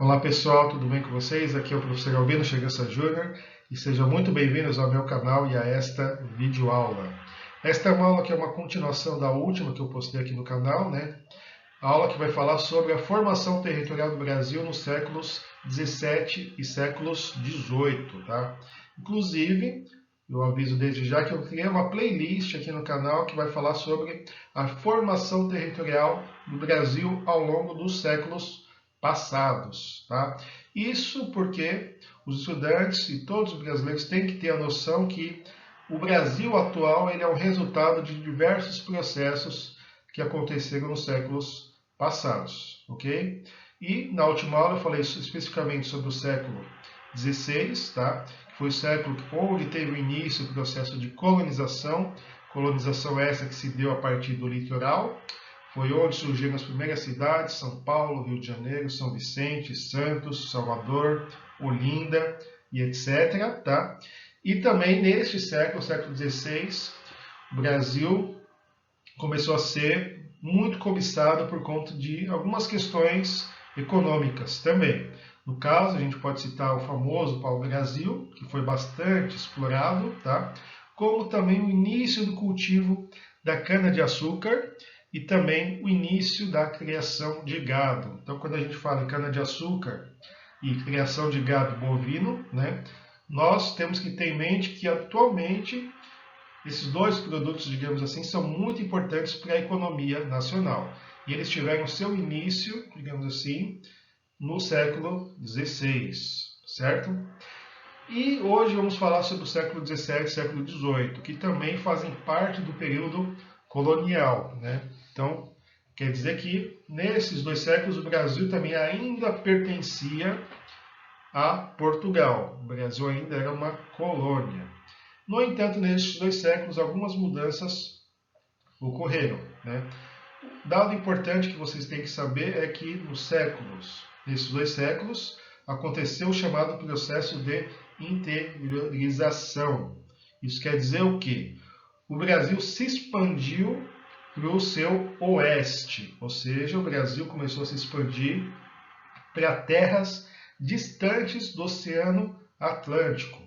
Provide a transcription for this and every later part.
Olá pessoal, tudo bem com vocês? Aqui é o professor Albino Chegança Júnior e sejam muito bem-vindos ao meu canal e a esta videoaula. Esta é uma aula que é uma continuação da última que eu postei aqui no canal, né? A aula que vai falar sobre a formação territorial do Brasil nos séculos 17 e séculos 18, tá? Inclusive, eu aviso desde já que eu criei uma playlist aqui no canal que vai falar sobre a formação territorial do Brasil ao longo dos séculos passados, tá? Isso porque os estudantes e todos os brasileiros têm que ter a noção que o Brasil atual ele é o resultado de diversos processos que aconteceram nos séculos passados, ok? E na última aula eu falei especificamente sobre o século XVI, tá? Que foi o século onde teve o início do processo de colonização essa que se deu a partir do litoral. Foi onde surgiram as primeiras cidades, São Paulo, Rio de Janeiro, São Vicente, Santos, Salvador, Olinda e etc. Tá? E também neste século, século XVI, o Brasil começou a ser muito cobiçado por conta de algumas questões econômicas também. No caso, a gente pode citar o famoso pau-brasil, que foi bastante explorado, tá? Como também o início do cultivo da cana-de-açúcar e também o início da criação de gado. Então, quando a gente fala em cana-de-açúcar e criação de gado bovino, né, nós temos que ter em mente que atualmente esses dois produtos, digamos assim, são muito importantes para a economia nacional. E eles tiveram seu início, digamos assim, no século XVI, certo? E hoje vamos falar sobre o século XVII e século XVIII, que também fazem parte do período colonial, né? Então, quer dizer que nesses dois séculos o Brasil também ainda pertencia a Portugal. O Brasil ainda era uma colônia. No entanto, nesses dois séculos, algumas mudanças ocorreram, né? Dado importante que vocês têm que saber é que nesses dois séculos, aconteceu o chamado processo de interiorização. Isso quer dizer o quê? O Brasil se expandiu para o seu oeste, ou seja, o Brasil começou a se expandir para terras distantes do Oceano Atlântico.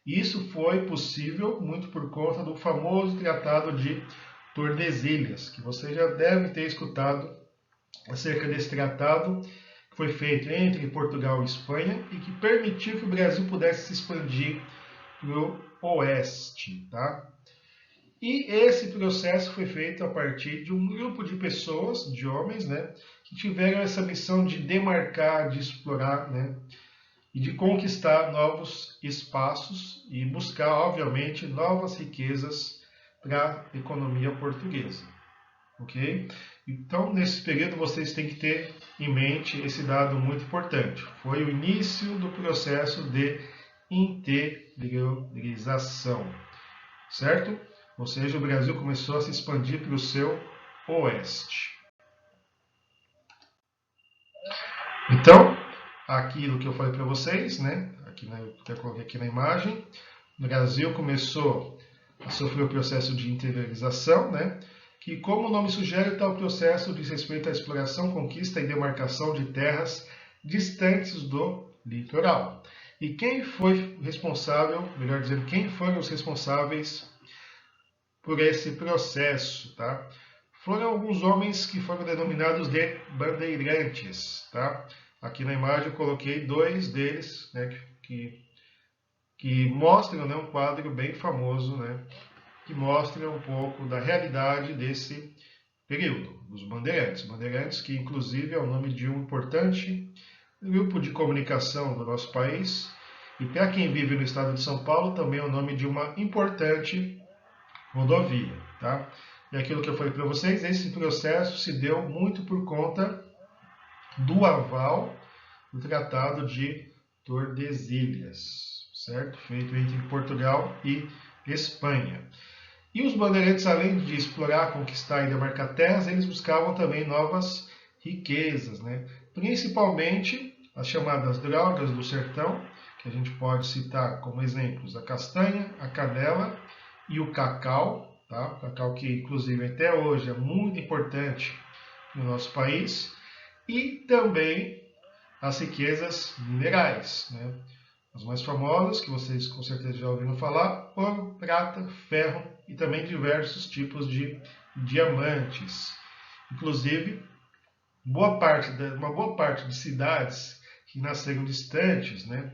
Isso foi possível muito por conta do famoso Tratado de Tordesilhas, que você já deve ter escutado acerca desse tratado, que foi feito entre Portugal e Espanha e que permitiu que o Brasil pudesse se expandir para o oeste. Tá? E esse processo foi feito a partir de um grupo de pessoas, de homens, né, que tiveram essa missão de demarcar, de explorar, né, e de conquistar novos espaços e buscar, obviamente, novas riquezas para a economia portuguesa. Ok? Então, nesse período, vocês têm que ter em mente esse dado muito importante. Foi o início do processo de interiorização, certo? Ou seja, o Brasil começou a se expandir para o seu oeste. Então, aquilo que eu falei para vocês, né? Que eu coloquei aqui na imagem, o Brasil começou a sofrer o processo de interiorização, né? Que, como o nome sugere, tal processo diz respeito à exploração, conquista e demarcação de terras distantes do litoral. E quem foi responsável, melhor dizendo, quem foram os responsáveis por esse processo, tá? Foram alguns homens que foram denominados de bandeirantes, tá? Aqui na imagem eu coloquei dois deles, né, que mostram, né, um quadro bem famoso, né, que mostra um pouco da realidade desse período, dos bandeirantes. Bandeirantes que, inclusive, é o nome de um importante grupo de comunicação do nosso país. E para quem vive no estado de São Paulo, também é o nome de uma importante rodovia. Tá? E aquilo que eu falei para vocês, esse processo se deu muito por conta do aval do Tratado de Tordesilhas, certo? Feito entre Portugal e Espanha. E os bandeirantes, além de explorar, conquistar e demarcar terras, eles buscavam também novas riquezas, né? Principalmente as chamadas drogas do sertão, que a gente pode citar como exemplos a castanha, a canela e o cacau, tá? O cacau que, inclusive, até hoje é muito importante no nosso país. E também as riquezas minerais, né? As mais famosas, que vocês com certeza já ouviram falar: ouro, prata, ferro e também diversos tipos de diamantes. Inclusive, uma boa parte de cidades que nasceram distantes, né,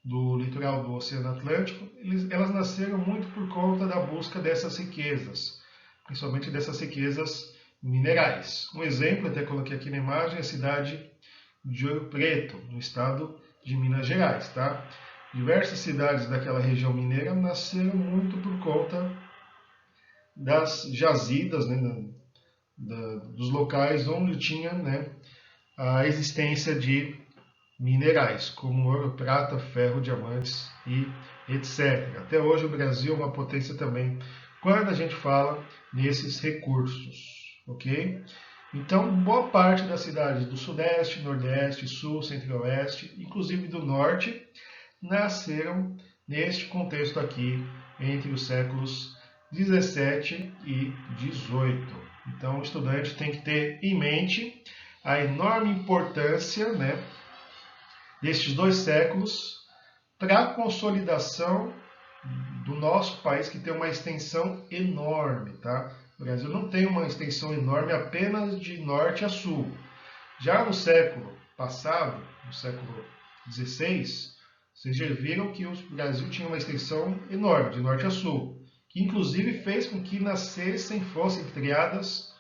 do litoral do Oceano Atlântico, elas nasceram muito por conta da busca dessas riquezas, principalmente dessas riquezas minerais. Um exemplo, até coloquei aqui na imagem, é a cidade de Ouro Preto, no estado de Minas Gerais. Tá? Diversas cidades daquela região mineira nasceram muito por conta das jazidas, né, dos locais onde tinha, né, a existência de minerais, como ouro, prata, ferro, diamantes e etc. Até hoje o Brasil é uma potência também quando a gente fala nesses recursos, ok? Então, boa parte das cidades do Sudeste, Nordeste, Sul, Centro-Oeste, inclusive do Norte, nasceram neste contexto aqui, entre os séculos 17 e 18. Então, o estudante tem que ter em mente a enorme importância, né, destes 2 séculos para a consolidação do nosso país, que tem uma extensão enorme. Tá? O Brasil não tem uma extensão enorme apenas de norte a sul. Já no século passado, no século XVI, vocês já viram que o Brasil tinha uma extensão enorme, de norte a sul, que inclusive fez com que fossem criadas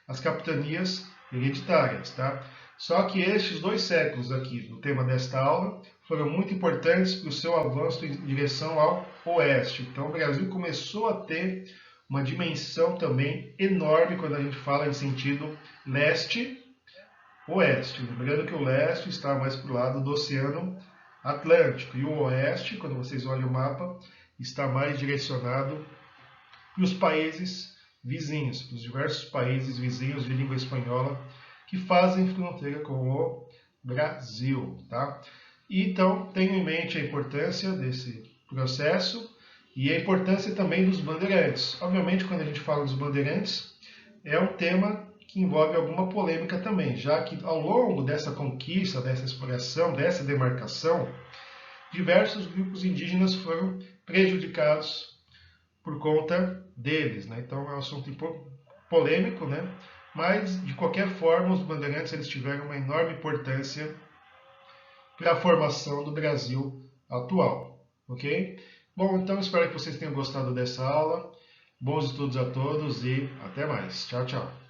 as capitanias hereditárias. Tá? Só que estes 2 séculos aqui, no tema desta aula, foram muito importantes para o seu avanço em direção ao oeste. Então o Brasil começou a ter uma dimensão também enorme quando a gente fala em sentido leste-oeste. Lembrando que o leste está mais para o lado do Oceano Atlântico e o oeste, quando vocês olham o mapa, está mais direcionado para os países vizinhos, para os diversos países vizinhos de língua espanhola que fazem fronteira com o Brasil. Tá? E, então, tenham em mente a importância desse processo e a importância também dos bandeirantes. Obviamente, quando a gente fala dos bandeirantes, é um tema que envolve alguma polêmica também, já que ao longo dessa conquista, dessa exploração, dessa demarcação, diversos grupos indígenas foram prejudicados por conta deles. Né? Então é um assunto polêmico, né? Mas de qualquer forma os bandeirantes eles tiveram uma enorme importância para a formação do Brasil atual. Ok? Bom, então espero que vocês tenham gostado dessa aula. Bons estudos a todos e até mais. Tchau, tchau.